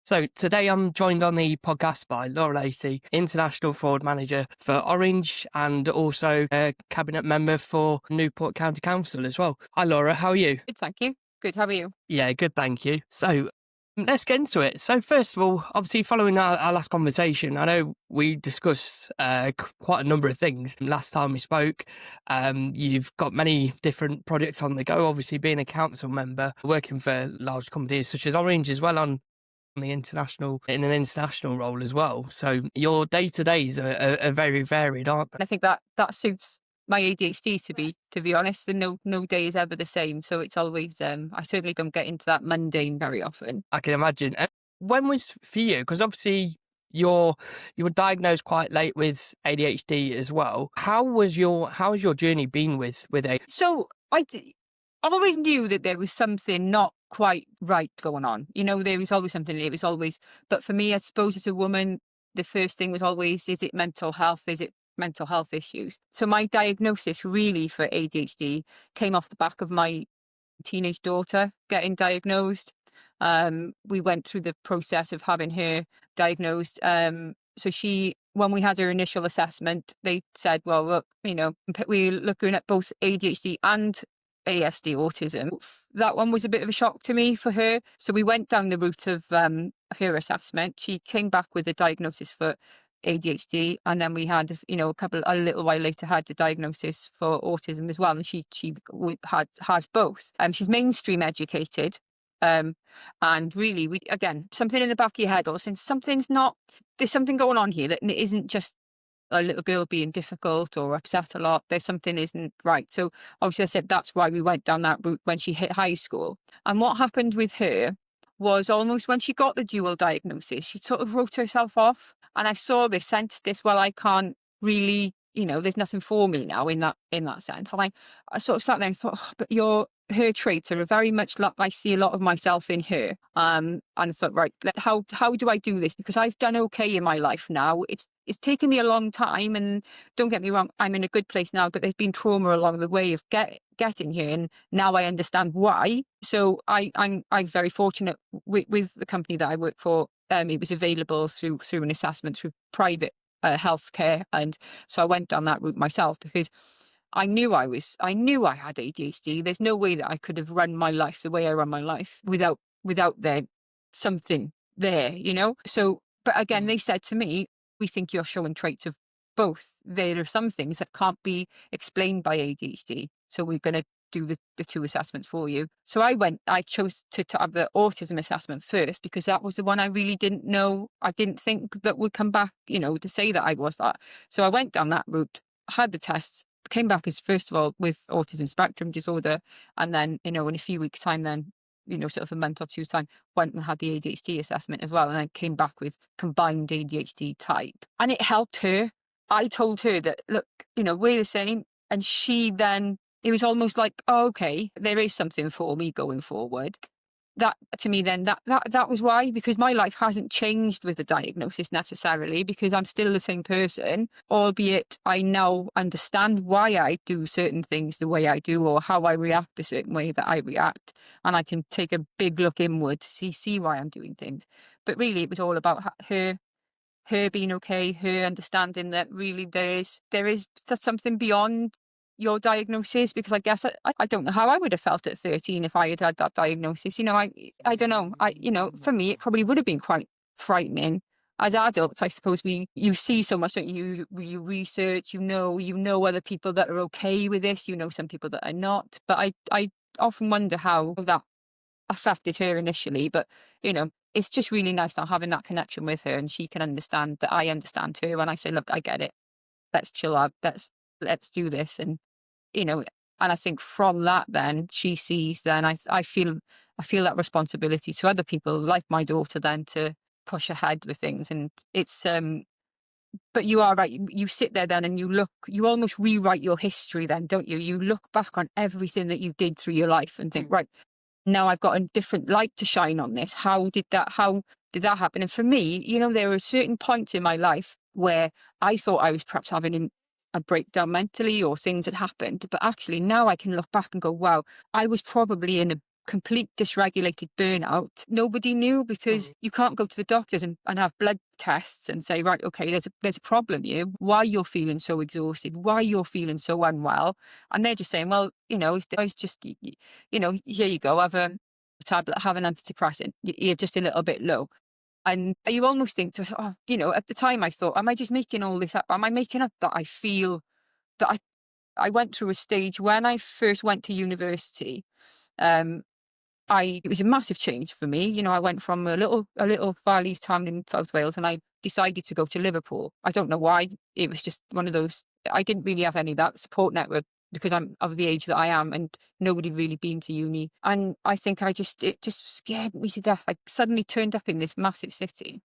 So today I'm joined on the podcast by Lacey, International Fraud Manager for Orange and also a Cabinet Member for Newport County Council as well. Hi Laura, how are you? Good, thank you. Good, how are you? Yeah, good, thank you. So let's get into it. So first of all, obviously following our last conversation, I know we discussed quite a number of things last time we spoke. You've got many different projects on the go, obviously being a council member, working for large companies such as Orange as well in an international role as well. So your day-to-days are very varied, aren't they? I think that suits my ADHD to be honest. And no day is ever the same. So it's always I certainly don't get into that mundane very often. I can imagine. When was for you? Because obviously you were diagnosed quite late with ADHD as well. How's your journey been with ADHD? So I always knew that there was something not quite right going on. There was always something. It was always, but for me, I suppose as a woman, the first thing was always, is it mental health? Is it mental health issues? So my diagnosis really for ADHD came off the back of my teenage daughter getting diagnosed. We went through the process of having her diagnosed. So when we had her initial assessment, they said, well, look, we're looking at both ADHD and ASD, autism. That one was a bit of a shock to me for her. So we went down the route of her assessment. She came back with a diagnosis for ADHD, and then we had, a little while later, had the diagnosis for autism as well. And she has both. She's mainstream educated. And really, something in the back of your head, or since there's something going on here that isn't just a little girl being difficult or upset a lot. There's something isn't right. So obviously I said that's why we went down that route when she hit high school. And what happened with her was almost when she got the dual diagnosis, she sort of wrote herself off. And I saw this, sensed this, well, I can't really, there's nothing for me now in that sense. And I sort of sat there and thought, but her traits are very much like, I see a lot of myself in her. And I thought, right, how do I do this? Because I've done okay in my life now. It's taken me a long time, and don't get me wrong, I'm in a good place now, but there's been trauma along the way of getting here, and now I understand why. So I'm very fortunate with the company that I work for. It was available through an assessment through private healthcare, and so I went down that route myself because I knew I had ADHD. There's no way that I could have run my life the way I run my life without there something there, So, but again, they said to me, we think you're showing traits of both. There are some things that can't be explained by ADHD. So we're going to do the two assessments for you. So I chose to have the autism assessment first because that was the one I really didn't know. I didn't think that would come back, to say that I was that. So I went down that route, had the tests, came back as first of all with autism spectrum disorder. And then, in a few weeks time, then, sort of a month or two's time, went and had the ADHD assessment as well. And then came back with combined ADHD type. And it helped her. I told her that, look, we're the same. And she then, it was almost like, oh, okay, there is something for me going forward. That to me then, that was why, because my life hasn't changed with the diagnosis necessarily, because I'm still the same person, albeit I now understand why I do certain things the way I do, or how I react a certain way that I react. And I can take a big look inward to see why I'm doing things. But really, it was all about her being okay, her understanding that really there's something beyond your diagnosis, because I guess I don't know how I would have felt at 13 if I had had that diagnosis. I don't know. For me, it probably would have been quite frightening. As adults, I suppose you see so much, don't you? You research, you know other people that are okay with this, some people that are not. But I often wonder how that affected her initially. But, it's just really nice now having that connection with her, and she can understand that I understand her when I say, look, I get it. Let's chill out. Let's do this. And and I think from that, then she sees, then I feel that responsibility to other people like my daughter then to push ahead with things. And it's, but you are right. You sit there then and you almost rewrite your history then, don't you? You look back on everything that you did through your life and think, right, now I've got a different light to shine on this. How did that happen? And for me, there were certain points in my life where I thought I was perhaps having a breakdown mentally, or things had happened. But actually now I can look back and go, wow, I was probably in complete dysregulated burnout, nobody knew, because you can't go to the doctors and have blood tests and say, right, okay, there's a problem here. Why you're feeling so exhausted? Why you're feeling so unwell? And they're just saying, well, it's just, here you go, have a tablet, have an antidepressant. You're just a little bit low. And you almost think, at the time I thought, am I just making all this up? Am I making up that I feel that I went through a stage when I first went to university? It was a massive change for me. I went from a little valley town in South Wales, and I decided to go to Liverpool. I don't know why. It was just one of those. I didn't really have any of that support network because I'm of the age that I am, and nobody really been to uni. And I think it just scared me to death. I suddenly turned up in this massive city,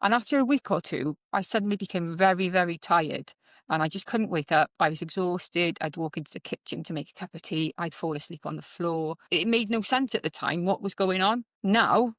and after a week or two, I suddenly became very, very tired. And I just couldn't wake up. I was exhausted. I'd walk into the kitchen to make a cup of tea. I'd fall asleep on the floor. It made no sense at the time what was going on. Now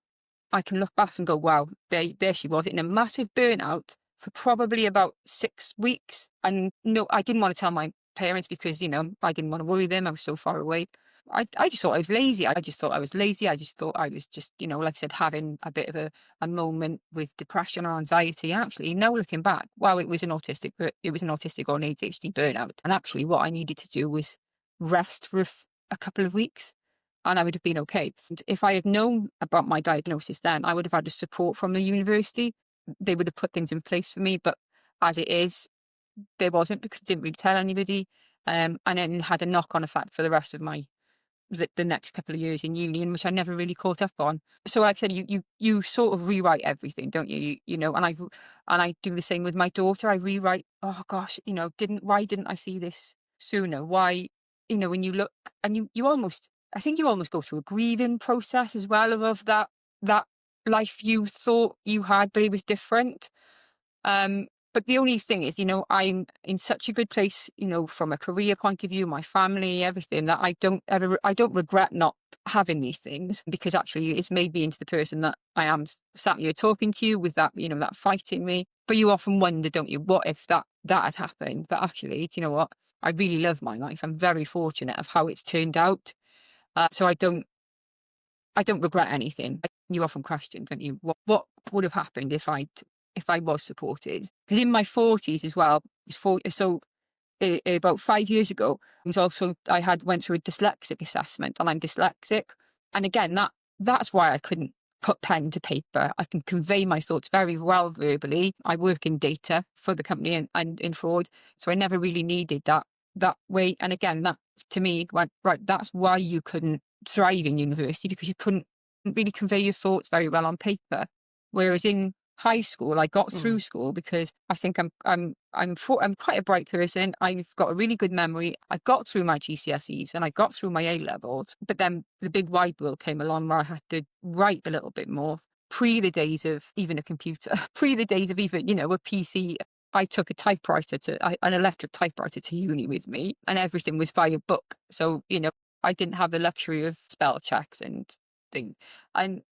I can look back and go, wow, there she was in a massive burnout for probably about 6 weeks. And no, I didn't want to tell my parents because, I didn't want to worry them. I was so far away. I just thought I was lazy. I just thought I was lazy. I just thought I was just, like I said, having a bit of a moment with depression or anxiety. Actually, now looking back, wow, it was an autistic or an ADHD burnout. And actually what I needed to do was rest for a couple of weeks, and I would have been okay. And if I had known about my diagnosis then, I would have had the support from the university. They would have put things in place for me. But as it is, there wasn't, because I didn't really tell anybody. And then had a knock-on effect for the rest of the next couple of years in uni, in which I never really caught up on. So like I said, you sort of rewrite everything, don't you? And I do the same with my daughter. I rewrite, oh gosh, why didn't I see this sooner? Why, when you look and I think you almost go through a grieving process as well of that life you thought you had, but it was different. But the only thing is, I'm in such a good place, from a career point of view, my family, everything, that I don't regret not having these things, because actually it's made me into the person that I am sat here talking to you with that, that fight in me. But you often wonder, don't you, what if that had happened? But actually, do you know what? I really love my life. I'm very fortunate of how it's turned out. So I don't regret anything. You often question, don't you, what would have happened if I was supported? Because in my 40s as well, about 5 years ago, I went through a dyslexic assessment, and I'm dyslexic. And again, that's why I couldn't put pen to paper. I can convey my thoughts very well verbally. I work in data for the company and in fraud, so I never really needed that way. And again, that to me went, right, that's why you couldn't thrive in university, because you couldn't really convey your thoughts very well on paper. Whereas in high school, I got through school because I think I'm quite a bright person. I've got a really good memory. I got through my GCSEs and I got through my A levels, but then the big wide world came along where I had to write a little bit more. Pre the days of even a computer, pre the days of even a PC. I took an electric typewriter to uni with me, and everything was via book. So I didn't have the luxury of spell checks and things. And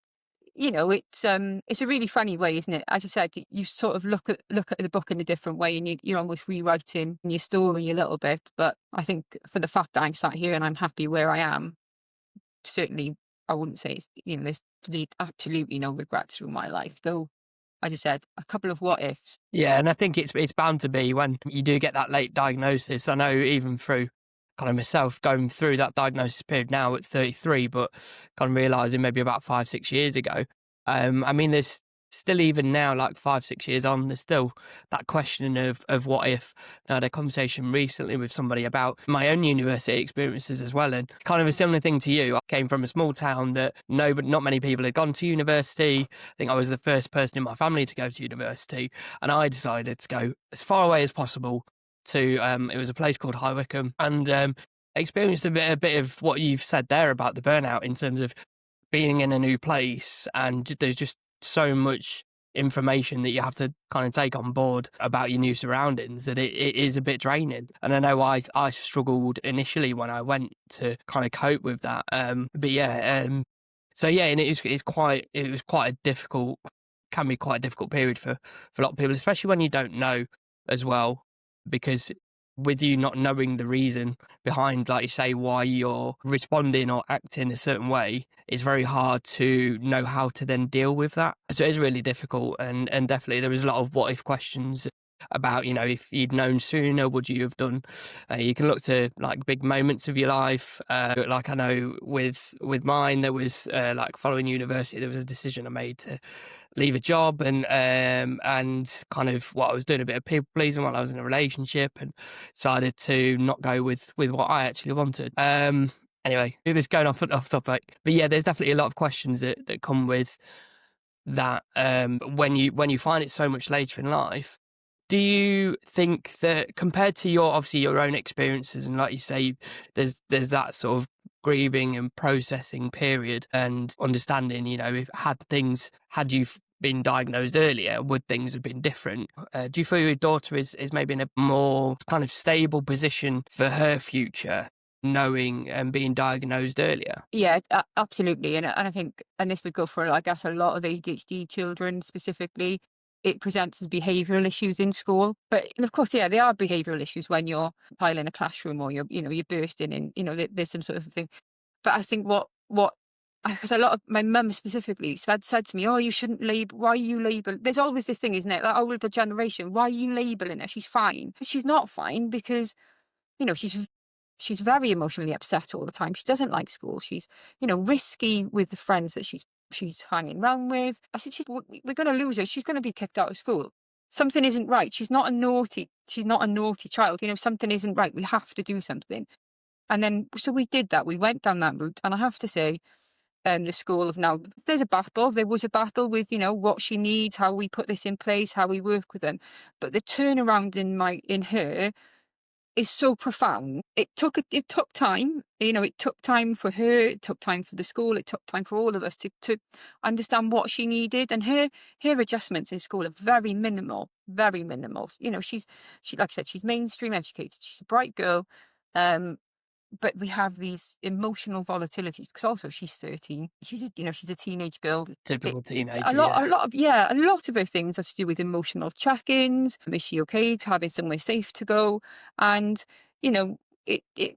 it's a really funny way, isn't it? As I said, you sort of look at the book in a different way, and you're almost rewriting your story a little bit. But I think for the fact that I'm sat here and I'm happy where I am, certainly I wouldn't say there's absolutely no regrets through my life. Though, as I said, a couple of what ifs. Yeah, and I think it's bound to be when you do get that late diagnosis. I know even through kind of myself going through that diagnosis period now at 33, but kind of realising maybe about 5-6 years ago. I mean, there's still, even now, like 5-6 years on, there's still that question of what if. I had a conversation recently with somebody about my own university experiences as well, and kind of a similar thing to you. I came from a small town that not many people had gone to university. I think I was the first person in my family to go to university, and I decided to go as far away as possible to it was a place called High Wycombe, and experienced a bit of what you've said there about the burnout in terms of being in a new place, and there's just so much information that you have to kind of take on board about your new surroundings that it is a bit draining. And I know I struggled initially when I went to kind of cope with that. But yeah, so yeah, and it was quite a difficult, can be quite a difficult period for a lot of people, especially when you don't know as well, because with you not knowing the reason behind, like you say, why you're responding or acting a certain way, it's very hard to know how to then deal with that. So it's really difficult. And definitely there was a lot of what if questions about, if you'd known sooner, would you have done? You can look to like big moments of your life. Like I know with mine, there was like following university, there was a decision I made to leave a job and kind of what I was doing a bit of people pleasing while I was in a relationship and decided to not go with what I actually wanted. Anyway, it was going off topic, but yeah, there's definitely a lot of questions that come with that when you find it so much later in life. Do you think that compared to obviously your own experiences, and like you say, there's that sort of grieving and processing period and understanding, if had you been diagnosed earlier, would things have been different? Do you feel your daughter is maybe in a more kind of stable position for her future, knowing and being diagnosed earlier? Yeah, absolutely. And I think, and this would go for, I guess, a lot of ADHD children specifically. It presents as behavioural issues in school, but and of course, yeah, they are behavioural issues when you're piling a classroom or you're bursting in, there's some sort of thing. But I think what because a lot of my mum specifically said to me, "Oh, you shouldn't label. Why are you label?" There's always this thing, isn't it? That older generation. Why are you labeling her? She's fine. She's not fine because she's very emotionally upset all the time. She doesn't like school. She's risky with the friends that she's hanging around with. I said, we're going to lose her. She's going to be kicked out of school. Something isn't right. She's not a naughty child. Something isn't right. We have to do something. And then, so we did that. We went down that route. And I have to say, the school of now, there's a battle. There was a battle with, what she needs, how we put this in place, how we work with them. But the turnaround in her is so profound. It took time. It took time for her, it took time for the school, it took time for all of us to understand what she needed. And her adjustments in school are very minimal, very minimal. She like I said, she's mainstream educated, she's a bright girl. But we have these emotional volatilities because also she's 13. She's a teenage girl. Typical A teenager, lot, yeah. a lot of her things are to do with emotional check-ins. Is she okay? Having somewhere safe to go, and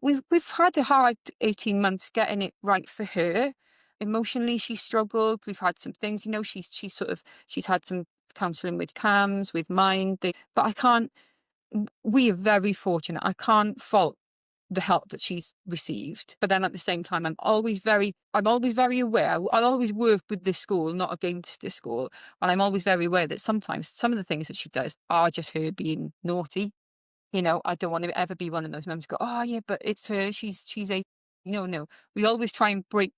we've had a hard 18 months getting it right for her. Emotionally, she struggled. We've had some things. She's had some counselling with CAMS, with Mind. But I can't. We are very fortunate. I can't fault the help that she's received. But then at the same time, I'm always very aware. I'll always work with the school, not against the school. And I'm always very aware that sometimes some of the things that she does are just her being naughty. I don't want to ever be one of those mums go, oh yeah, but it's her. She's a, no. I always try and break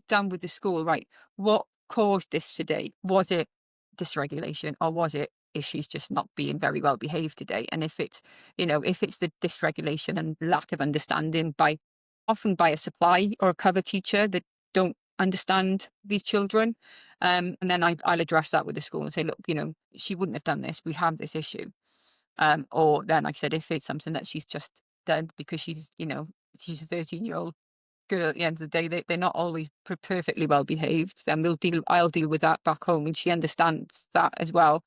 down with the school, right? What caused this today? Was it dysregulation or is she's just not being very well behaved today? And if it's the dysregulation and lack of understanding often by a supply or a cover teacher that don't understand these children, and then I'll address that with the school and say, look, she wouldn't have done this. We have this issue. Or then, like I said, if it's something that she's just done because she's a 13-year-old girl, at the end of the day, they're not always perfectly well behaved. Then I'll deal with that back home, and she understands that as well.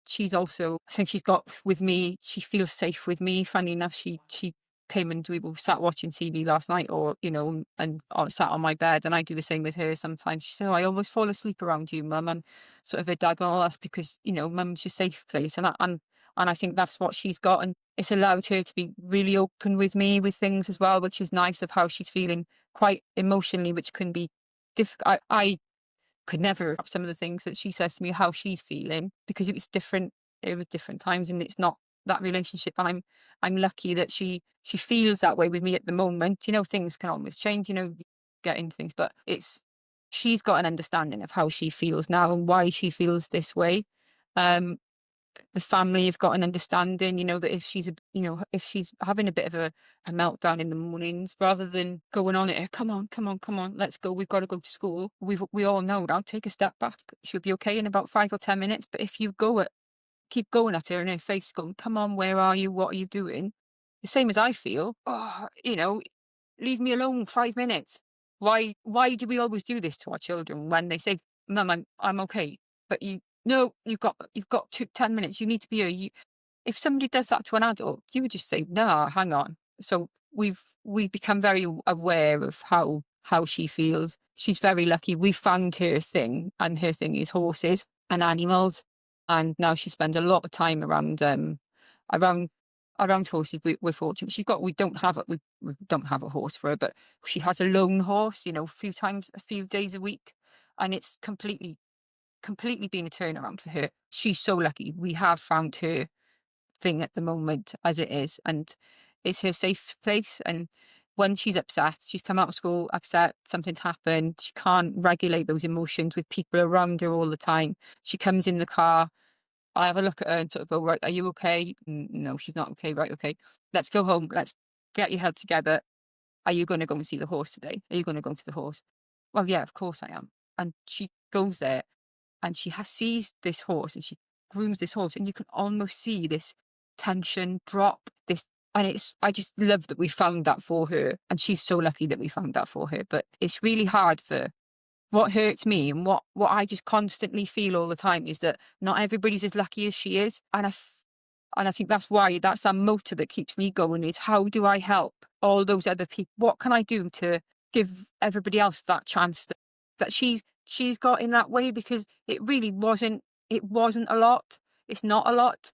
She's also, I think she's got with me, she feels safe with me. Funny enough, she came and we were sat watching TV last night, or sat on my bed, and I do the same with her sometimes. She said, "Oh, I always fall asleep around you, mum," and sort of her dad, "Oh, that's because mum's your safe place," and I think that's what she's got, and it's allowed her to be really open with me with things as well, which is nice, of how she's feeling quite emotionally, which can be difficult. I could never have some of the things that she says to me, how she's feeling, because it was different. It was different times, and it's not that relationship. And I'm lucky that she feels that way with me at the moment. Things can always change. Get into things, but she's got an understanding of how she feels now and why she feels this way. The family have got an understanding, that if she's having a bit of a meltdown in the mornings, rather than going on at her, come on, let's go, we've got to go to school. We all know now, take a step back. She'll be okay in about 5 or 10 minutes. But if you keep going at her in her face, going, come on, where are you? What are you doing? The same as I feel. Oh, leave me alone 5 minutes. Why do we always do this to our children when they say, Mum, I'm okay, but no, you've got 10 minutes. You need to be here. if somebody does that to an adult, you would just say, "No, hang on." So we've become very aware of how she feels. She's very lucky. We found her thing, and her thing is horses and animals. And now she spends a lot of time around around horses. We're fortunate. We don't have we don't have a horse for her, but she has a lone horse. A few days a week, and it's completely been a turnaround for her. She's so lucky. We have found her thing at the moment as it is, and it's her safe place. And when she's upset, she's come out of school upset, something's happened, she can't regulate those emotions with people around her all the time. She comes in the car, I have a look at her and sort of go, right, are you okay? No, she's not okay. Right, okay, let's go home, let's get your head together. Are you going to go and see the horse today? Are you going to go to the horse? Well, yeah, of course I am. And she goes there, and she has sees this horse, and she grooms this horse, and you can almost see this tension drop, this. And I just love that we found that for her, and she's so lucky that we found that for her. But it's really hard for what hurts me, and what I just constantly feel all the time is that not everybody's as lucky as she is. And I think that's that motor that keeps me going, is how do I help all those other people? What can I do to give everybody else that chance that she's got in that way? Because it really wasn't a lot. It's not a lot.